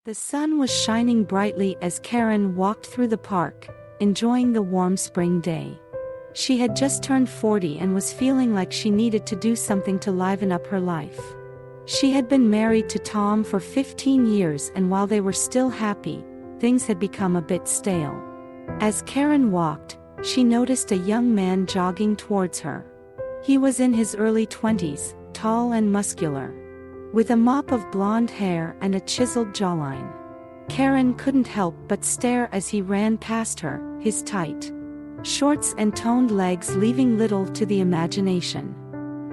The sun was shining brightly as Karen walked through the park, enjoying the warm spring day. She had just turned 40 and was feeling like she needed to do something to liven up her life. She had been married to Tom for 15 years, and while they were still happy, things had become a bit stale. As Karen walked, she noticed a young man jogging towards her. He was in his early 20s, tall and muscular, with a mop of blonde hair and a chiseled jawline. Karen couldn't help but stare as he ran past her, his tight shorts and toned legs leaving little to the imagination.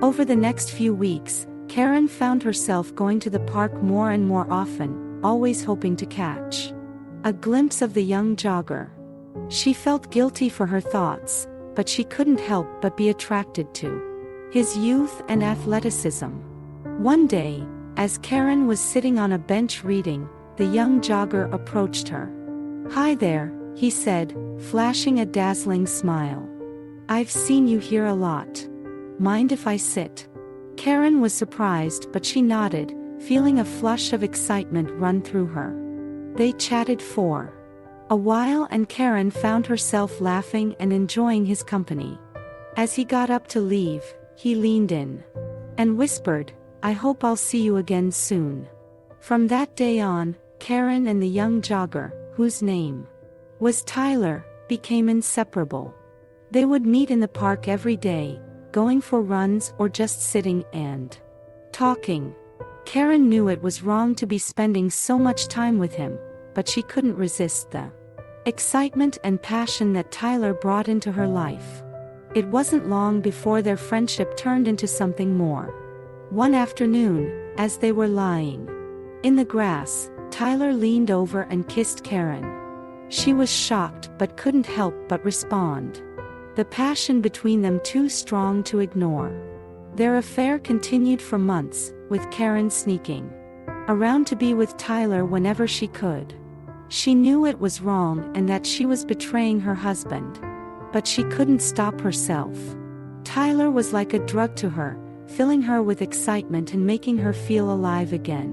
Over the next few weeks, Karen found herself going to the park more and more often, always hoping to catch a glimpse of the young jogger. She felt guilty for her thoughts, but she couldn't help but be attracted to his youth and athleticism. One day, as Karen was sitting on a bench reading, the young jogger approached her. "Hi there," he said, flashing a dazzling smile. "I've seen you here a lot. Mind if I sit?" Karen was surprised, but she nodded, feeling a flush of excitement run through her. They chatted for a while, and Karen found herself laughing and enjoying his company. As he got up to leave, he leaned in and whispered, "I hope I'll see you again soon." From that day on, Karen and the young jogger, whose name was Tyler, became inseparable. They would meet in the park every day, going for runs or just sitting and talking. Karen knew it was wrong to be spending so much time with him, but she couldn't resist the excitement and passion that Tyler brought into her life. It wasn't long before their friendship turned into something more. One afternoon, as they were lying in the grass, Tyler leaned over and kissed Karen. She was shocked but couldn't help but respond, the passion between them too strong to ignore. Their affair continued for months, with Karen sneaking around to be with Tyler whenever she could. She knew it was wrong and that she was betraying her husband, but she couldn't stop herself. Tyler was like a drug to her, filling her with excitement and making her feel alive again.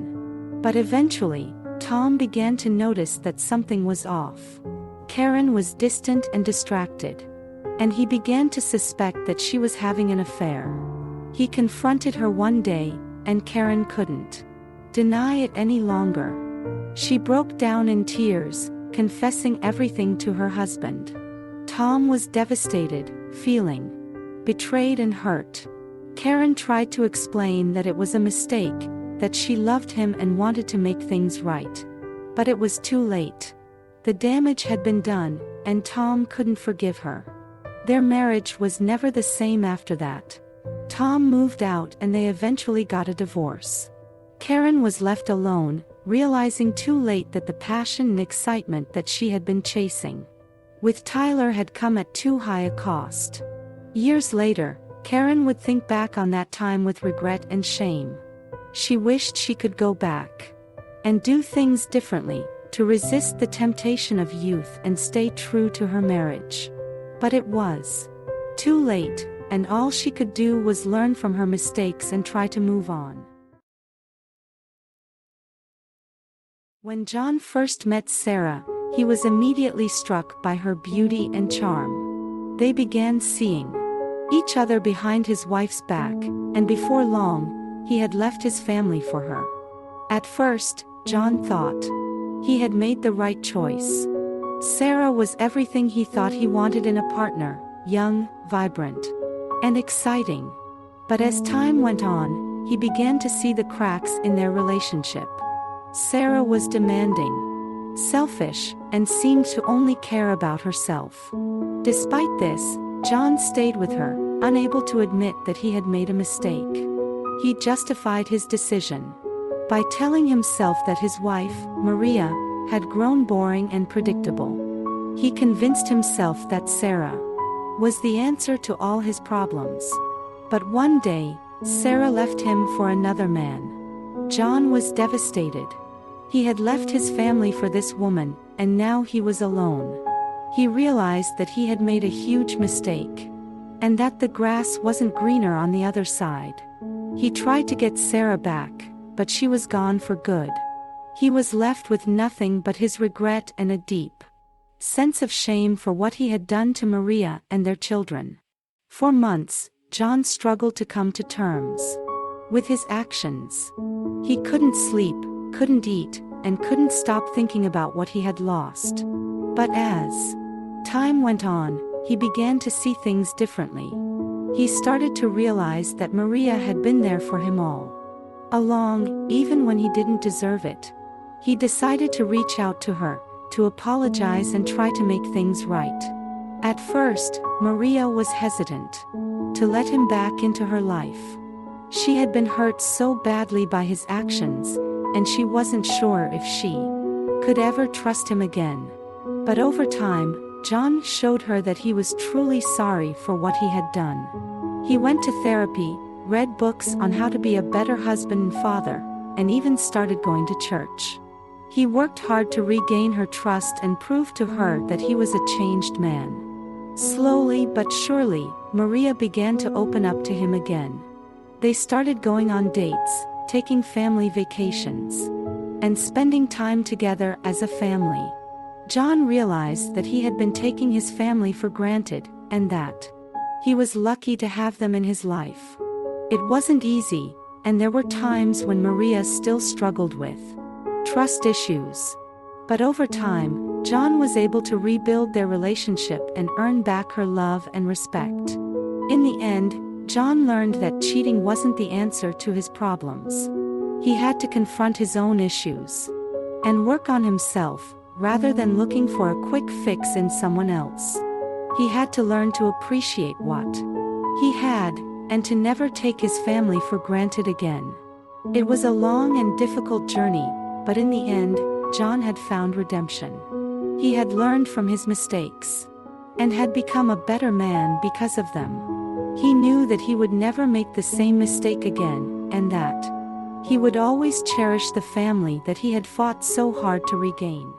But eventually, Tom began to notice that something was off. Karen was distant and distracted, and he began to suspect that she was having an affair. He confronted her one day, and Karen couldn't deny it any longer. She broke down in tears, confessing everything to her husband. Tom was devastated, feeling betrayed and hurt. Karen tried to explain that it was a mistake, that she loved him and wanted to make things right. But it was too late. The damage had been done, and Tom couldn't forgive her. Their marriage was never the same after that. Tom moved out and they eventually got a divorce. Karen was left alone, realizing too late that the passion and excitement that she had been chasing with Tyler had come at too high a cost. Years later, Karen would think back on that time with regret and shame. She wished she could go back and do things differently, to resist the temptation of youth and stay true to her marriage. But it was too late, and all she could do was learn from her mistakes and try to move on. When John first met Sarah, he was immediately struck by her beauty and charm. They began seeing each other behind his wife's back, and before long, he had left his family for her. At first, John thought he had made the right choice. Sarah was everything he thought he wanted in a partner: young, vibrant, and exciting. But as time went on, he began to see the cracks in their relationship. Sarah was demanding, selfish, and seemed to only care about herself. Despite this, John stayed with her, unable to admit that he had made a mistake. He justified his decision by telling himself that his wife, Maria, had grown boring and predictable. He convinced himself that Sarah was the answer to all his problems. But one day, Sarah left him for another man. John was devastated. He had left his family for this woman, and now he was alone. He realized that he had made a huge mistake, and that the grass wasn't greener on the other side. He tried to get Sarah back, but she was gone for good. He was left with nothing but his regret and a deep sense of shame for what he had done to Maria and their children. For months, John struggled to come to terms with his actions. He couldn't sleep, couldn't eat, and couldn't stop thinking about what he had lost. But as time went on, he began to see things differently. He started to realize that Maria had been there for him all along, even when he didn't deserve it. He decided to reach out to her, to apologize and try to make things right. At first, Maria was hesitant to let him back into her life. She had been hurt so badly by his actions, and she wasn't sure if she could ever trust him again. But over time, John showed her that he was truly sorry for what he had done. He went to therapy, read books on how to be a better husband and father, and even started going to church. He worked hard to regain her trust and prove to her that he was a changed man. Slowly but surely, Maria began to open up to him again. They started going on dates, taking family vacations, and spending time together as a family. John realized that he had been taking his family for granted, and that he was lucky to have them in his life. It wasn't easy, and there were times when Maria still struggled with trust issues. But over time, John was able to rebuild their relationship and earn back her love and respect. In the end, John learned that cheating wasn't the answer to his problems. He had to confront his own issues and work on himself, rather than looking for a quick fix in someone else. He had to learn to appreciate what he had, and to never take his family for granted again. It was a long and difficult journey, but in the end, John had found redemption. He had learned from his mistakes and had become a better man because of them. He knew that he would never make the same mistake again, and that he would always cherish the family that he had fought so hard to regain.